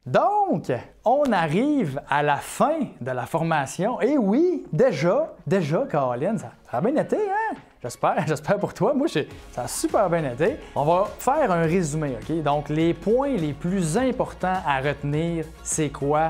Donc, on arrive à la fin de la formation. Et oui, déjà, Caroline, ça a bien été, hein? J'espère pour toi. Moi, ça a super bien été. On va faire un résumé, OK? Donc, les points les plus importants à retenir, c'est quoi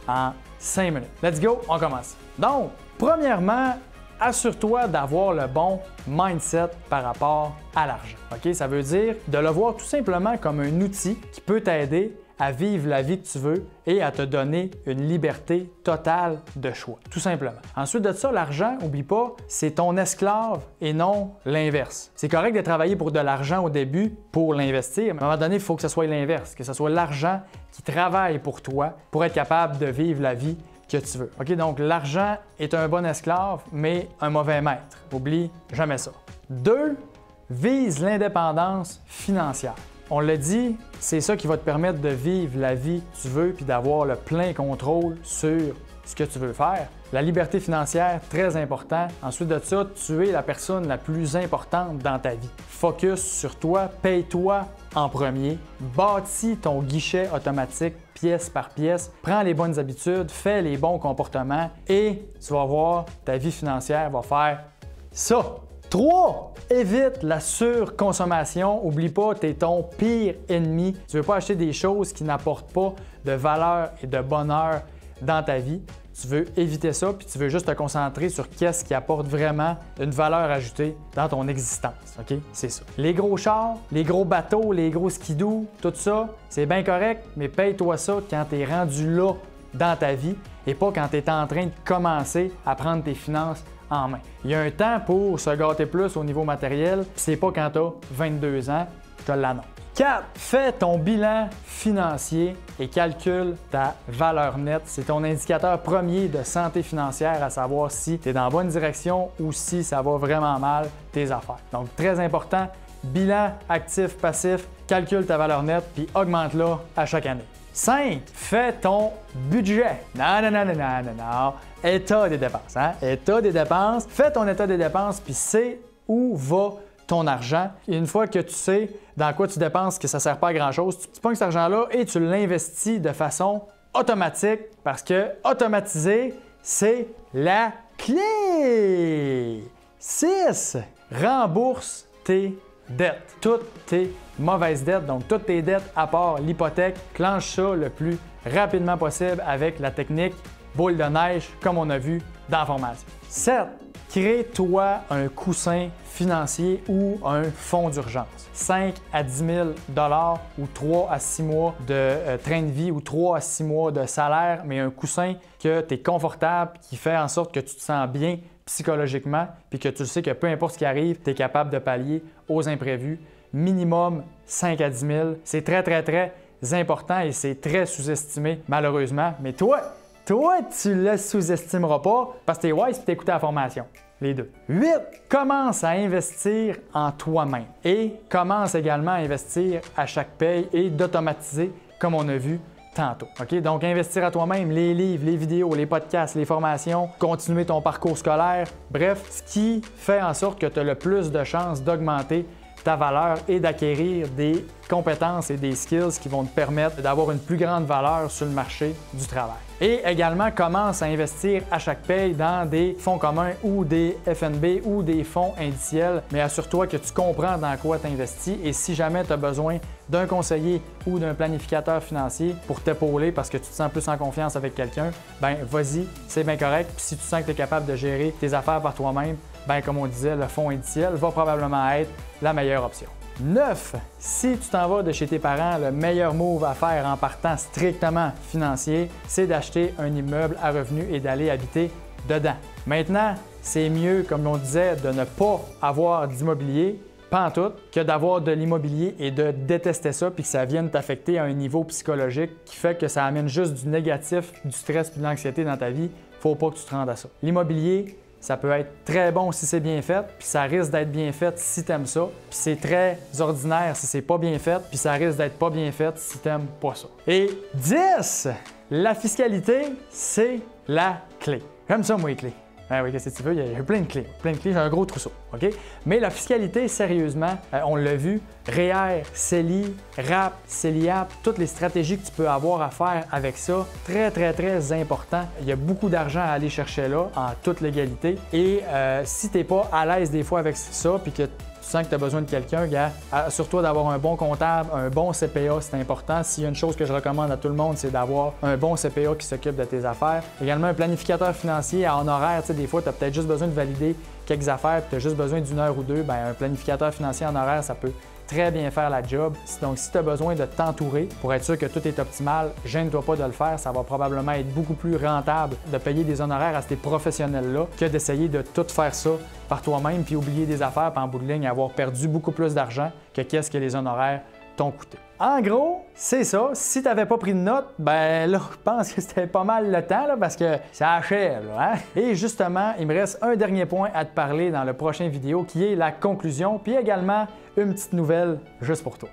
en 5 minutes? Let's go, on commence. Donc, premièrement, assure-toi d'avoir le bon mindset par rapport à l'argent. OK? Ça veut dire de le voir tout simplement comme un outil qui peut t'aider à vivre la vie que tu veux et à te donner une liberté totale de choix, tout simplement. Ensuite de ça, l'argent, n'oublie pas, c'est ton esclave et non l'inverse. C'est correct de travailler pour de l'argent au début pour l'investir, mais à un moment donné, il faut que ce soit l'inverse, que ce soit l'argent qui travaille pour toi pour être capable de vivre la vie que tu veux. OK? Donc, l'argent est un bon esclave, mais un mauvais maître. Oublie jamais ça. 2, vise l'indépendance financière. On l'a dit, c'est ça qui va te permettre de vivre la vie que tu veux puis d'avoir le plein contrôle sur ce que tu veux faire. La liberté financière, très important. Ensuite de ça, tu es la personne la plus importante dans ta vie. Focus sur toi, paye-toi en premier, bâtis ton guichet automatique pièce par pièce, prends les bonnes habitudes, fais les bons comportements et tu vas voir, ta vie financière va faire ça. 3. Évite la surconsommation. Oublie pas, tu es ton pire ennemi. Tu ne veux pas acheter des choses qui n'apportent pas de valeur et de bonheur dans ta vie. Tu veux éviter ça, puis tu veux juste te concentrer sur qu'est-ce qui apporte vraiment une valeur ajoutée dans ton existence. OK? C'est ça. Les gros chars, les gros bateaux, les gros skidoo, tout ça, c'est bien correct, mais paye-toi ça quand tu es rendu là dans ta vie et pas quand tu es en train de commencer à prendre tes finances en main. Il y a un temps pour se gâter plus au niveau matériel, puis c'est pas quand tu as 22 ans, je te l'annonce. 4. Fais ton bilan financier et calcule ta valeur nette. C'est ton indicateur premier de santé financière, à savoir si tu es dans la bonne direction ou si ça va vraiment mal tes affaires. Donc, très important, bilan actif-passif, calcule ta valeur nette puis augmente-la à chaque année. 5. Fais ton budget. Non. État des dépenses. Hein? État des dépenses. Fais ton état des dépenses puis sais où va ton argent. Et une fois que tu sais dans quoi tu dépenses, que ça ne sert pas à grand-chose, tu prends cet argent-là et tu l'investis de façon automatique parce que automatiser, c'est la clé. 6. Rembourse tes dettes. Toutes tes mauvaises dettes, donc toutes tes dettes à part l'hypothèque, clenche ça le plus rapidement possible avec la technique boule de neige comme on a vu dans la formation. 7. Crée-toi un coussin financier ou un fonds d'urgence. 5 à 10 000 ou 3 à 6 mois de train de vie ou 3 à 6 mois de salaire, mais un coussin que tu es confortable, qui fait en sorte que tu te sens bien psychologiquement, puis que tu sais que peu importe ce qui arrive, tu es capable de pallier aux imprévus. Minimum 5 à 10 000. C'est très important et c'est très sous-estimé, malheureusement. Mais toi, tu le sous-estimeras pas parce que tu es wise et tu écoutes la formation. Les deux. 8. Commence à investir en toi-même et commence également à investir à chaque paye et d'automatiser comme on a vu tantôt. OK? Donc, investir à toi-même, les livres, les vidéos, les podcasts, les formations, continuer ton parcours scolaire, bref, ce qui fait en sorte que tu as le plus de chances d'augmenter ta valeur et d'acquérir des compétences et des skills qui vont te permettre d'avoir une plus grande valeur sur le marché du travail. Et également, commence à investir à chaque paye dans des fonds communs ou des FNB ou des fonds indiciels, mais assure-toi que tu comprends dans quoi tu investis et si jamais tu as besoin d'un conseiller ou d'un planificateur financier pour t'épauler parce que tu te sens plus en confiance avec quelqu'un, ben vas-y, c'est bien correct. Puis si tu sens que tu es capable de gérer tes affaires par toi-même, ben comme on disait, le fonds indiciel va probablement être la meilleure option. 9. Si tu t'en vas de chez tes parents, le meilleur move à faire en partant strictement financier, c'est d'acheter un immeuble à revenu et d'aller habiter dedans. Maintenant, c'est mieux, comme on disait, de ne pas avoir d'immobilier, pas en tout, que d'avoir de l'immobilier et de détester ça puis que ça vienne t'affecter à un niveau psychologique qui fait que ça amène juste du négatif, du stress et de l'anxiété dans ta vie. Faut pas que tu te rendes à ça. L'immobilier, ça peut être très bon si c'est bien fait, puis ça risque d'être bien fait si tu aimes ça. Puis c'est très ordinaire si c'est pas bien fait, puis ça risque d'être pas bien fait si tu n'aimes pas ça. Et 10, la fiscalité, c'est la clé. J'aime ça, moi, les clés. Ah oui, qu'est-ce que tu veux? Il y a plein de clés. Plein de clés, j'ai un gros trousseau. OK? Mais la fiscalité, sérieusement, on l'a vu, REER, CELI, RAP, CELIAP, toutes les stratégies que tu peux avoir à faire avec ça, très, très, très important. Il y a beaucoup d'argent à aller chercher là, en toute légalité. Et si tu n'es pas à l'aise des fois avec ça, puis que tu sens que tu as besoin de quelqu'un, assure-toi d'avoir un bon comptable, un bon CPA, c'est important. S'il y a une chose que je recommande à tout le monde, c'est d'avoir un bon CPA qui s'occupe de tes affaires. Également, un planificateur financier à honoraire. Tu sais, des fois, tu as peut-être juste besoin de valider quelques affaires, puis tu as juste besoin d'une heure ou deux. Bien, un planificateur financier en horaire, ça peut très bien faire la job. Donc, si tu as besoin de t'entourer pour être sûr que tout est optimal, gêne-toi pas de le faire. Ça va probablement être beaucoup plus rentable de payer des honoraires à ces professionnels-là que d'essayer de tout faire ça par toi-même puis oublier des affaires puis en bout de ligne avoir perdu beaucoup plus d'argent que qu'est-ce que les honoraires t'ont coûté. En gros, c'est ça. Si tu n'avais pas pris de notes, ben là, je pense que c'était pas mal le temps là, parce que ça achève. Là, hein? Et justement, il me reste un dernier point à te parler dans le prochain vidéo qui est la conclusion, puis également une petite nouvelle juste pour toi.